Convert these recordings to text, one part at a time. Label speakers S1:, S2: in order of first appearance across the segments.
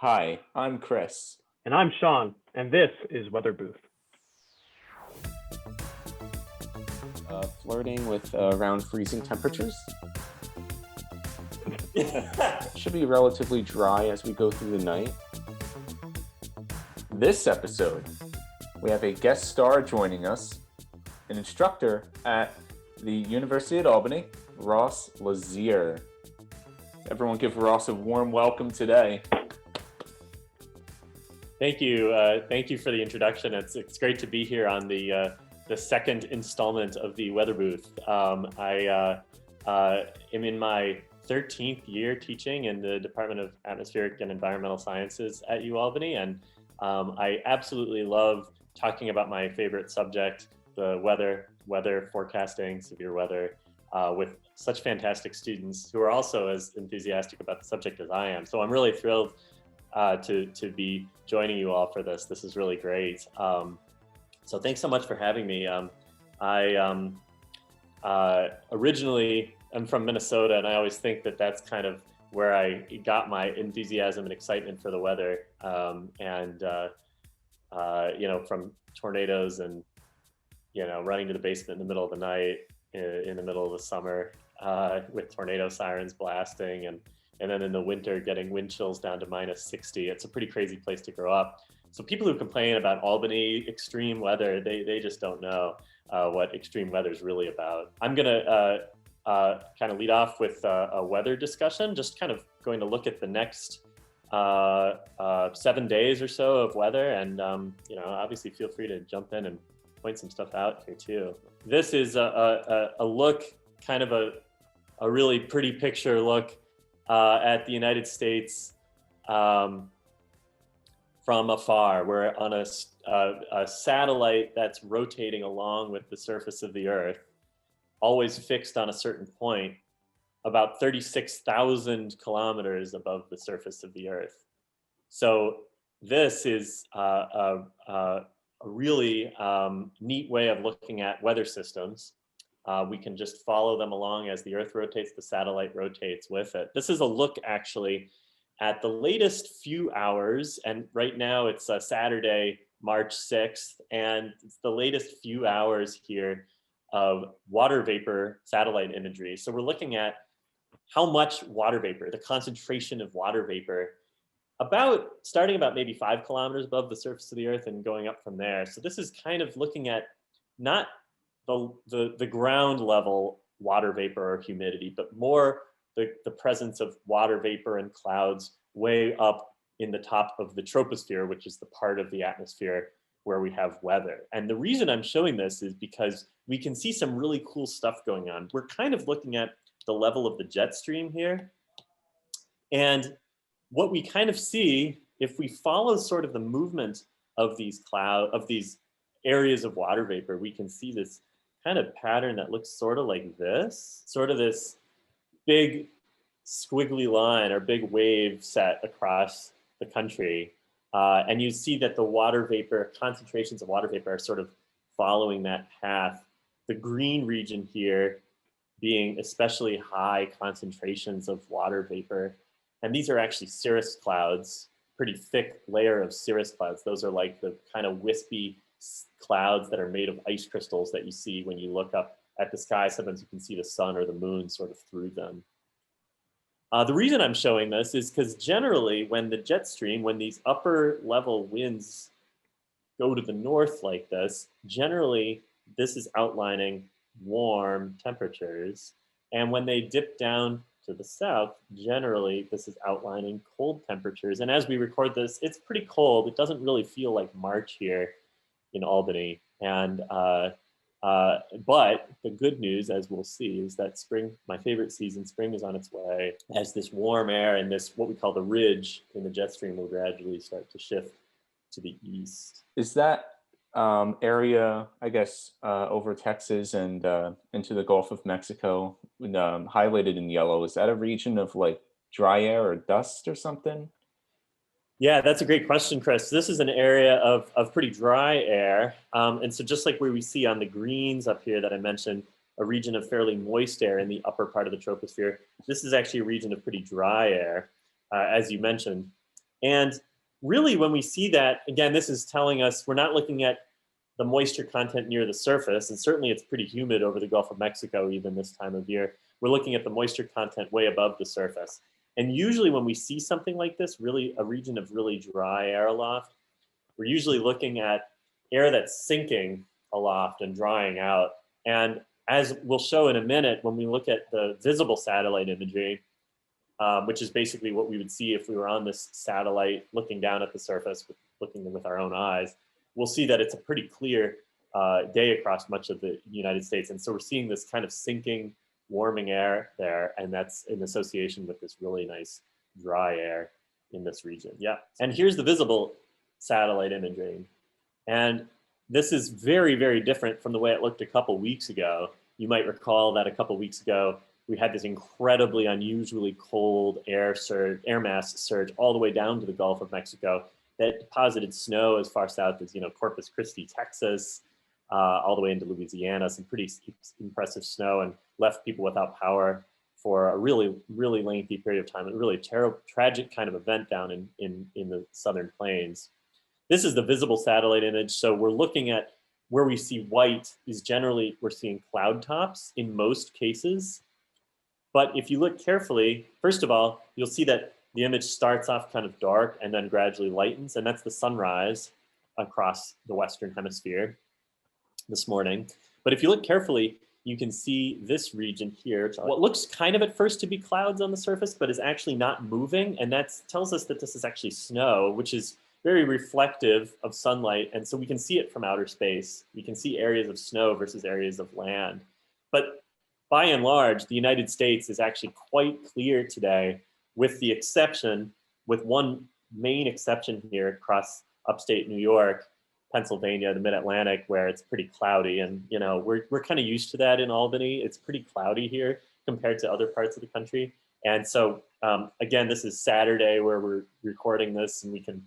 S1: Hi, I'm Chris.
S2: And I'm Sean, and this is Weather Booth.
S1: Flirting with around freezing temperatures. Should be relatively dry as we go through the night. This episode, we have a guest star joining us, an instructor at the University at Albany, Ross Lazear. Everyone give Ross a warm welcome today.
S3: Thank you. Thank you for the introduction. It's great to be here on the second installment of the Weather Booth. I am in my 13th year teaching in the Department of Atmospheric and Environmental Sciences at UAlbany, and I absolutely love talking about my favorite subject, the weather forecasting, severe weather, with such fantastic students who are also as enthusiastic about the subject as I am. So I'm really thrilled to be joining you all for this. This is really great. So thanks so much for having me. I originally am from Minnesota, and I always think that that's kind of where I got my enthusiasm and excitement for the weather. From tornadoes and, running to the basement in the middle of the night in the middle of the summer with tornado sirens blasting, and then in the winter getting wind chills down to -60. It's a pretty crazy place to grow up. So people who complain about Albany extreme weather, they just don't know what extreme weather is really about. I'm gonna kind of lead off with a weather discussion, just kind of going to look at the next 7 days or so of weather, and obviously feel free to jump in and point some stuff out here too. This is a look, kind of a really pretty picture look at the United States from afar. We're on a satellite that's rotating along with the surface of the Earth, always fixed on a certain point, about 36,000 kilometers above the surface of the Earth. So this is a really neat way of looking at weather systems. We can just follow them along as the Earth rotates, the satellite rotates with it. This is a look actually at the latest few hours, and right now it's Saturday, March 6th, and it's the latest few hours here of water vapor satellite imagery. So we're looking at how much water vapor, the concentration of water vapor, starting about maybe 5 kilometers above the surface of the Earth and going up from there. So this is kind of looking at not the ground level water vapor or humidity, but more the presence of water vapor and clouds way up in the top of the troposphere, which is the part of the atmosphere where we have weather. And the reason I'm showing this is because we can see some really cool stuff going on. We're kind of looking at the level of the jet stream here. And what we kind of see, if we follow sort of the movement of these areas of water vapor, we can see this kind of pattern that looks sort of like this, sort of this big squiggly line or big wave set across the country. And you see that the water vapor, concentrations of water vapor are sort of following that path. The green region here being especially high concentrations of water vapor. And these are actually cirrus clouds, pretty thick layer of cirrus clouds. Those are like the kind of wispy clouds that are made of ice crystals that you see when you look up at the sky. Sometimes you can see the sun or the moon sort of through them. The reason I'm showing this is because generally when the jet stream, when these upper level winds go to the north like this, generally this is outlining warm temperatures. And when they dip down to the south, generally this is outlining cold temperatures. And as we record this, it's pretty cold. It doesn't really feel like March here in Albany. And but the good news, as we'll see, is that spring, my favorite season, spring is on its way, as this warm air and this, what we call the ridge in the jet stream, will gradually start to shift to the east.
S1: Is that area, I guess, over Texas and into the Gulf of Mexico, highlighted in yellow, is that a region of like dry air or dust or something?
S3: Yeah, that's a great question, Chris. This is an area of pretty dry air. And so just like where we see on the greens up here that I mentioned, a region of fairly moist air in the upper part of the troposphere, this is actually a region of pretty dry air, as you mentioned. And really when we see that, again, this is telling us we're not looking at the moisture content near the surface, and certainly it's pretty humid over the Gulf of Mexico even this time of year. We're looking at the moisture content way above the surface. And usually when we see something like this, really a region of really dry air aloft, we're usually looking at air that's sinking aloft and drying out. And as we'll show in a minute, when we look at the visible satellite imagery, which is basically what we would see if we were on this satellite looking down at the surface, looking with our own eyes, we'll see that it's a pretty clear day across much of the United States. And so we're seeing this kind of sinking, warming air there, and that's in association with this really nice dry air in this region. Yeah, and here's the visible satellite imagery. And this is very, very different from the way it looked a couple weeks ago. You might recall that a couple weeks ago, we had this incredibly unusually cold air mass surge all the way down to the Gulf of Mexico that deposited snow as far south as, Corpus Christi, Texas, all the way into Louisiana, some pretty impressive snow, and left people without power for a really, really lengthy period of time. A really terrible, tragic kind of event down in the southern plains. This is the visible satellite image. So we're looking at where we see white is generally, we're seeing cloud tops in most cases. But if you look carefully, first of all, you'll see that the image starts off kind of dark and then gradually lightens, and that's the sunrise across the Western Hemisphere this morning. But if you look carefully, you can see this region here, what looks kind of at first to be clouds on the surface, but is actually not moving. And that tells us that this is actually snow, which is very reflective of sunlight. And so we can see it from outer space. We can see areas of snow versus areas of land. But by and large, the United States is actually quite clear today, with the exception, with one main exception here across upstate New York, Pennsylvania, the mid-Atlantic, where it's pretty cloudy. And we're kind of used to that in Albany. It's pretty cloudy here compared to other parts of the country. And so again, this is Saturday where we're recording this, and we can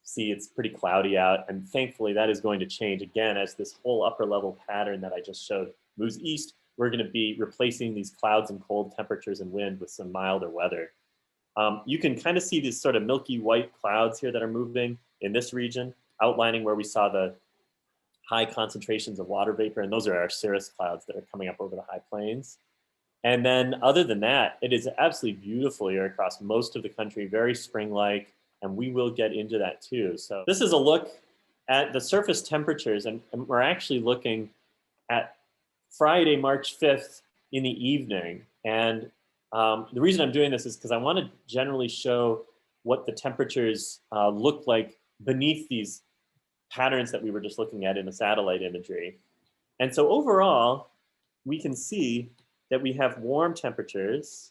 S3: see it's pretty cloudy out. And thankfully that is going to change again as this whole upper level pattern that I just showed moves east. We're going to be replacing these clouds and cold temperatures and wind with some milder weather. You can kind of see these sort of milky white clouds here that are moving in this region, outlining where we saw the high concentrations of water vapor, and those are our cirrus clouds that are coming up over the high plains. And then other than that, it is absolutely beautiful here across most of the country, very spring-like, and we will get into that too. So this is a look at the surface temperatures, and we're actually looking at Friday, March 5th in the evening. And the reason I'm doing this is because I want to generally show what the temperatures look like beneath these patterns that we were just looking at in the satellite imagery. And so overall, we can see that we have warm temperatures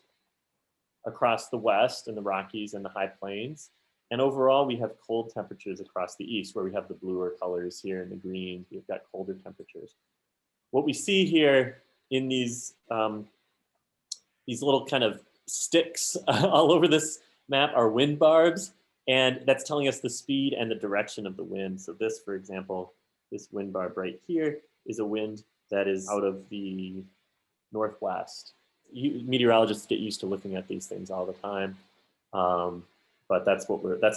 S3: across the west and the Rockies and the high plains. And overall, we have cold temperatures across the east, where we have the bluer colors here and the greens. We've got colder temperatures. What we see here in these little kind of sticks all over this map are wind barbs, and that's telling us the speed and the direction of the wind. So this, for example, this wind barb right here is a wind that is out of the northwest. Meteorologists get used to looking at these things all the time, but that's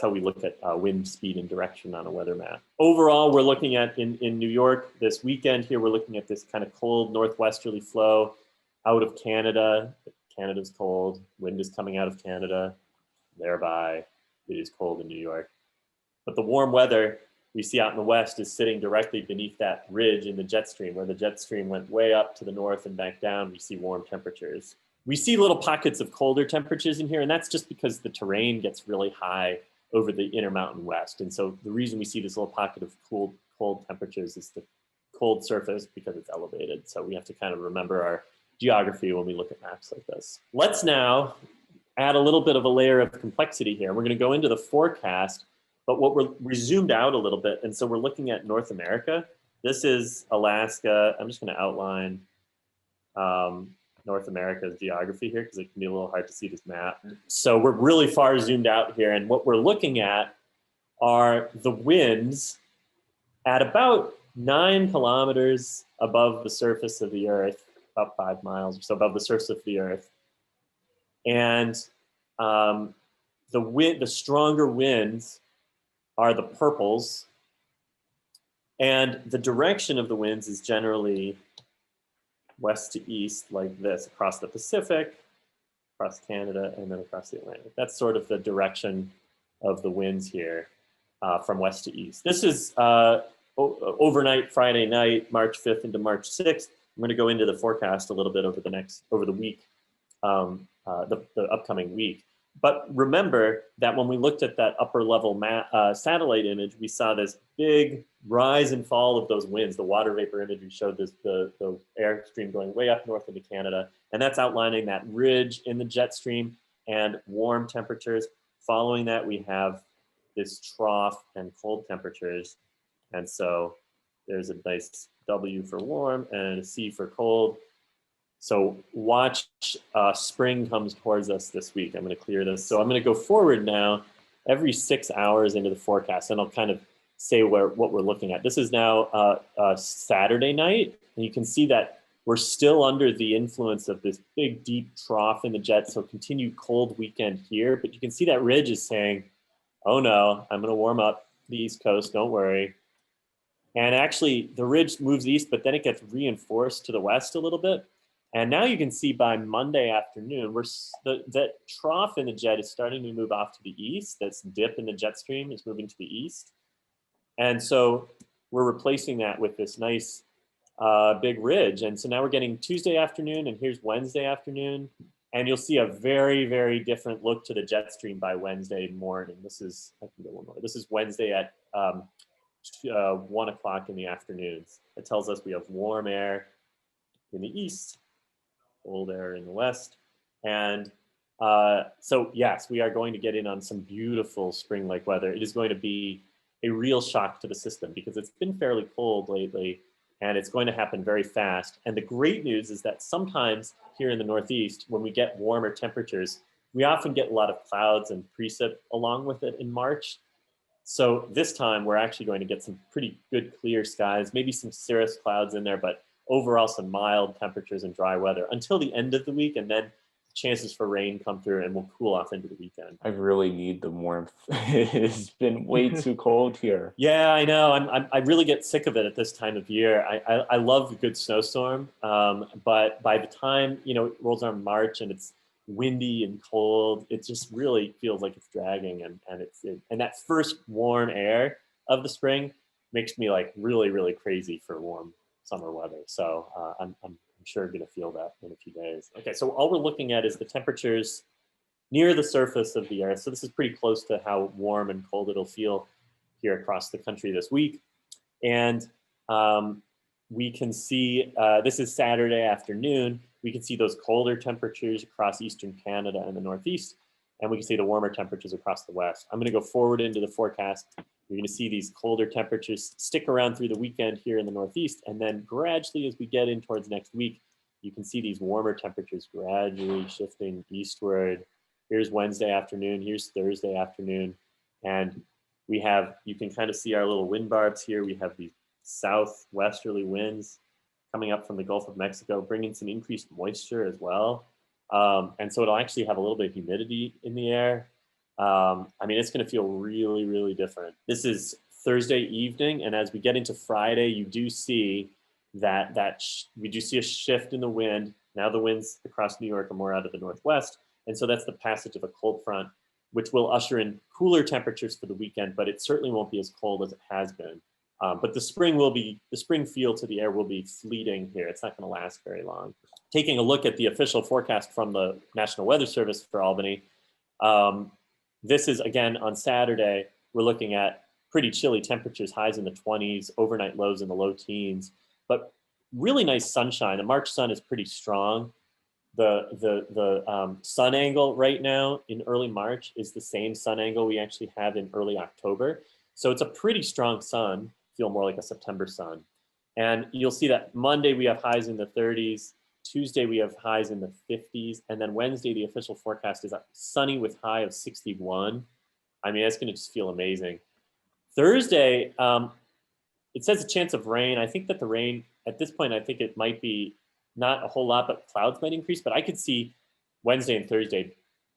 S3: how we look at wind speed and direction on a weather map. Overall, we're looking at in New York this weekend here, we're looking at this kind of cold northwesterly flow out of Canada. Canada's cold, wind is coming out of Canada, thereby it is cold in New York. But the warm weather we see out in the west is sitting directly beneath that ridge in the jet stream, where the jet stream went way up to the north and back down. We see warm temperatures. We see little pockets of colder temperatures in here, and that's just because the terrain gets really high over the Intermountain West. And so the reason we see this little pocket of cold temperatures is the cold surface because it's elevated. So we have to kind of remember our geography when we look at maps like this. Let's now add a little bit of a layer of complexity here. We're going to go into the forecast, but we zoomed out a little bit, and so we're looking at North America. This is Alaska. I'm just going to outline North America's geography here because it can be a little hard to see this map. So we're really far zoomed out here, and what we're looking at are the winds at about 9 kilometers above the surface of the Earth, about 5 miles or so above the surface of the Earth. And the stronger winds are the purples, and the direction of the winds is generally west to east, like this, across the Pacific, across Canada, and then across the Atlantic. That's sort of the direction of the winds here, from west to east. This is overnight Friday night, March 5th into March 6th. I'm going to go into the forecast a little bit over the week, the upcoming week. But remember that when we looked at that upper level satellite image, we saw this big rise and fall of those winds. The water vapor imagery showed this, the air stream going way up north into Canada. And that's outlining that ridge in the jet stream and warm temperatures. Following that, we have this trough and cold temperatures. And so there's a nice W for warm and a C for cold. So watch, spring comes towards us this week. I'm going to clear this. So I'm going to go forward now every 6 hours into the forecast, and I'll kind of say what we're looking at. This is now Saturday night, and you can see that we're still under the influence of this big, deep trough in the jet, so continued cold weekend here. But you can see that ridge is saying, oh no, I'm going to warm up the East Coast, don't worry. And actually, the ridge moves east, but then it gets reinforced to the west a little bit. And now you can see by Monday afternoon, that trough in the jet is starting to move off to the east. That's dip in the jet stream is moving to the east. And so we're replacing that with this nice big ridge. And so now we're getting Tuesday afternoon, and here's Wednesday afternoon. And you'll see a very, very different look to the jet stream by Wednesday morning. This is, I can go one more. This is Wednesday at 1 o'clock in the afternoons. It tells us we have warm air in the east, cold air in the west. And so yes, we are going to get in on some beautiful spring-like weather. It is going to be a real shock to the system because it's been fairly cold lately, and it's going to happen very fast. And the great news is that sometimes here in the Northeast, when we get warmer temperatures, we often get a lot of clouds and precip along with it in March. So this time we're actually going to get some pretty good clear skies, maybe some cirrus clouds in there, but overall some mild temperatures and dry weather until the end of the week, and then chances for rain come through and we'll cool off into the weekend.
S1: I really need the warmth. It's been way too cold here.
S3: Yeah, I know. I really get sick of it at this time of year. I love a good snowstorm, but by the time it rolls on March and it's windy and cold, it just really feels like it's dragging, and that first warm air of the spring makes me like really, really crazy for warm summer weather. So I'm sure going to feel that in a few days. Okay, so all we're looking at is the temperatures near the surface of the Earth. So this is pretty close to how warm and cold it'll feel here across the country this week. And we can see, this is Saturday afternoon, we can see those colder temperatures across Eastern Canada and the Northeast, and we can see the warmer temperatures across the West. I'm going to go forward into the forecast. You're going to see these colder temperatures stick around through the weekend here in the Northeast, and then gradually as we get in towards next week, you can see these warmer temperatures gradually shifting eastward. Here's Wednesday afternoon, here's Thursday afternoon, and you can kind of see our little wind barbs here. We have these southwesterly winds coming up from the Gulf of Mexico, bringing some increased moisture as well. And so it'll actually have a little bit of humidity in the air. It's going to feel really, really different. This is Thursday evening, and as we get into Friday, you do see we do see a shift in the wind. Now the winds across New York are more out of the northwest, and so that's the passage of a cold front, which will usher in cooler temperatures for the weekend, but it certainly won't be as cold as it has been. But the spring feel to the air will be fleeting here. It's not going to last very long. Taking a look at the official forecast from the National Weather Service for Albany, this is, again, on Saturday, we're looking at pretty chilly temperatures, highs in the 20s, overnight lows in the low teens, but really nice sunshine. The March sun is pretty strong. The sun angle right now in early March is the same sun angle we actually have in early October. So it's a pretty strong sun, feel more like a September sun. And you'll see that Monday we have highs in the 30s, Tuesday we have highs in the 50s, and then Wednesday the official forecast is sunny with high of 61. That's going to just feel amazing. Thursday, it says a chance of rain. I think that the rain, at this point, I think it might be not a whole lot, but clouds might increase. But I could see Wednesday and Thursday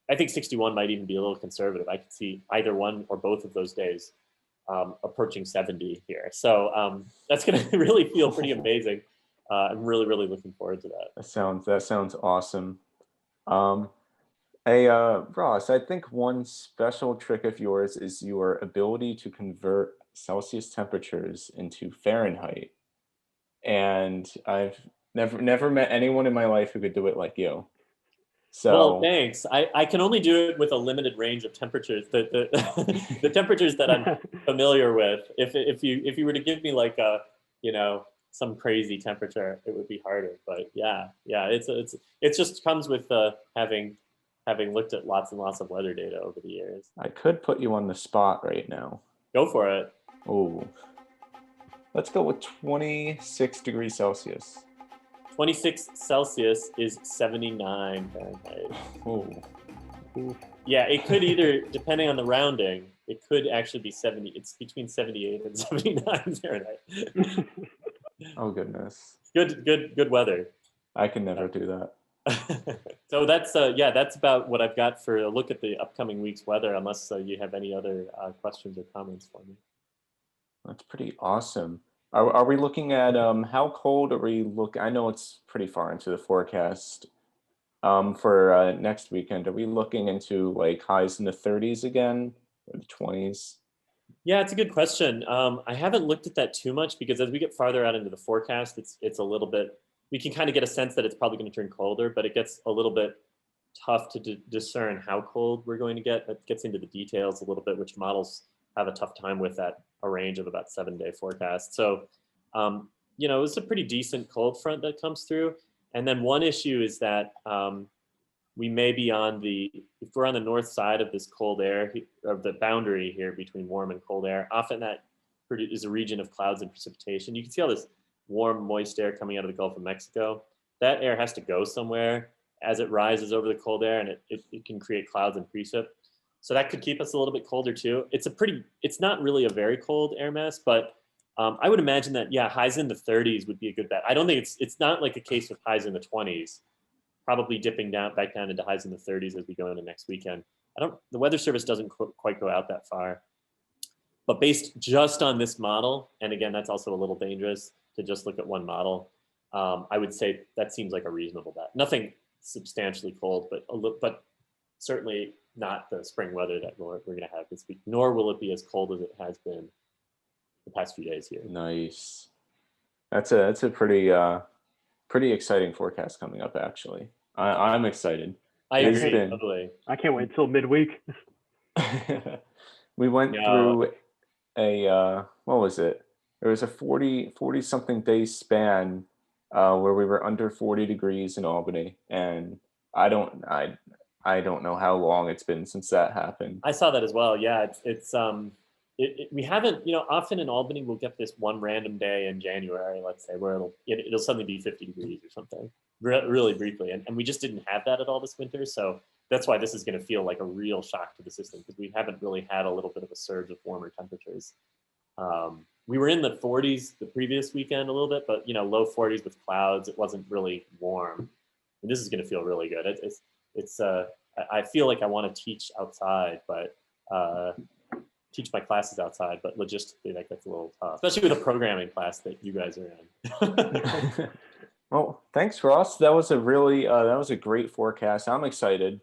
S3: I think 61 might even be a little conservative. I could see either one or both of those days approaching 70 here. So that's going to really feel pretty amazing. I'm really, really looking forward to that.
S1: That sounds awesome. Ross, I think one special trick of yours is your ability to convert Celsius temperatures into Fahrenheit. And I've never met anyone in my life who could do it like you.
S3: Well,
S1: So
S3: thanks. I can only do it with a limited range of temperatures. The temperatures that I'm familiar with. If you were to give me like a some crazy temperature, it would be harder. But yeah, it just comes with having looked at lots and lots of weather data over the years.
S1: I could put you on the spot right now.
S3: Go for it.
S1: Oh, let's go with 26 degrees Celsius.
S3: 26 Celsius is 79 Fahrenheit.
S1: Oh,
S3: Yeah, it could either, depending on the rounding, it could actually be 70. It's between 78 and 79 Fahrenheit.
S1: oh goodness.
S3: Good weather.
S1: I can never do that.
S3: So that's about what I've got for a look at the upcoming week's weather, unless you have any other questions or comments for me.
S1: That's pretty awesome. Are we looking at how cold are we I know it's pretty far into the forecast. For next weekend, are we looking into like highs in the 30s again, or the 20s?
S3: Yeah, it's a good question. I haven't looked at that too much because as we get farther out into the forecast, it's a little bit. We can kind of get a sense that it's probably going to turn colder, but it gets a little bit tough to discern how cold we're going to get. That gets into the details a little bit, which models have a tough time with at a range of about 7-day forecast. So, it's a pretty decent cold front that comes through. And then one issue is that we may be if we're on the north side of this cold air, of the boundary here between warm and cold air, often that is a region of clouds and precipitation. You can see all this warm, moist air coming out of the Gulf of Mexico. That air has to go somewhere as it rises over the cold air, and it can create clouds and precip. So that could keep us a little bit colder too. It's not really a very cold air mass, but I would imagine that, highs in the 30s would be a good bet. I don't think it's not like a case of highs in the 20s, probably dipping back down into highs in the 30s as we go into next weekend. The Weather Service doesn't quite go out that far, but based just on this model, and again, that's also a little dangerous to just look at one model. I would say that seems like a reasonable bet. Nothing substantially cold, but certainly not the spring weather that we're going to have this week, nor will it be as cold as it has been the past few days here.
S1: Nice. That's a pretty exciting forecast coming up. Actually, I'm excited.
S3: I agree. Totally.
S2: I can't wait until midweek.
S1: We went through what was it? There was a 40 something day span where we were under 40 degrees in Albany, and I don't know how long it's been since that happened.
S3: I saw that as well. Yeah, we haven't, often in Albany we'll get this one random day in January, let's say, where it'll suddenly be 50 degrees or something, really briefly, and we just didn't have that at all this winter. So that's why this is going to feel like a real shock to the system, because we haven't really had a little bit of a surge of warmer temperatures. We were in the 40s the previous weekend a little bit, but low 40s with clouds. It wasn't really warm. And this is going to feel really good. I feel like I want to teach outside, but teach my classes outside, but logistically that gets a little tough, especially with a programming class that you guys are in.
S1: Well, thanks, Ross. That was a great forecast. I'm excited.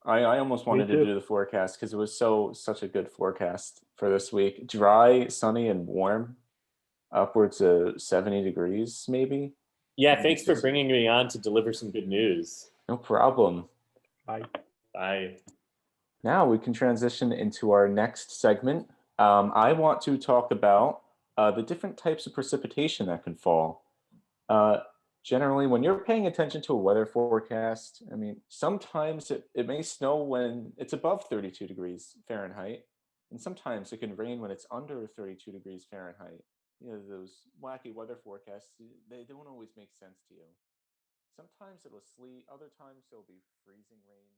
S1: I almost wanted to do the forecast because it was such a good forecast for this week. Dry, sunny, and warm, upwards of 70 degrees, maybe.
S3: Yeah, thanks for bringing me on to deliver some good news.
S1: No problem.
S3: Bye.
S1: Now we can transition into our next segment. I want to talk about the different types of precipitation that can fall. Generally, when you're paying attention to a weather forecast, I mean, sometimes it may snow when it's above 32 degrees Fahrenheit, and sometimes it can rain when it's under 32 degrees Fahrenheit. Those wacky weather forecasts, they don't always make sense to you. Sometimes it'll sleet, other times it'll be freezing rain.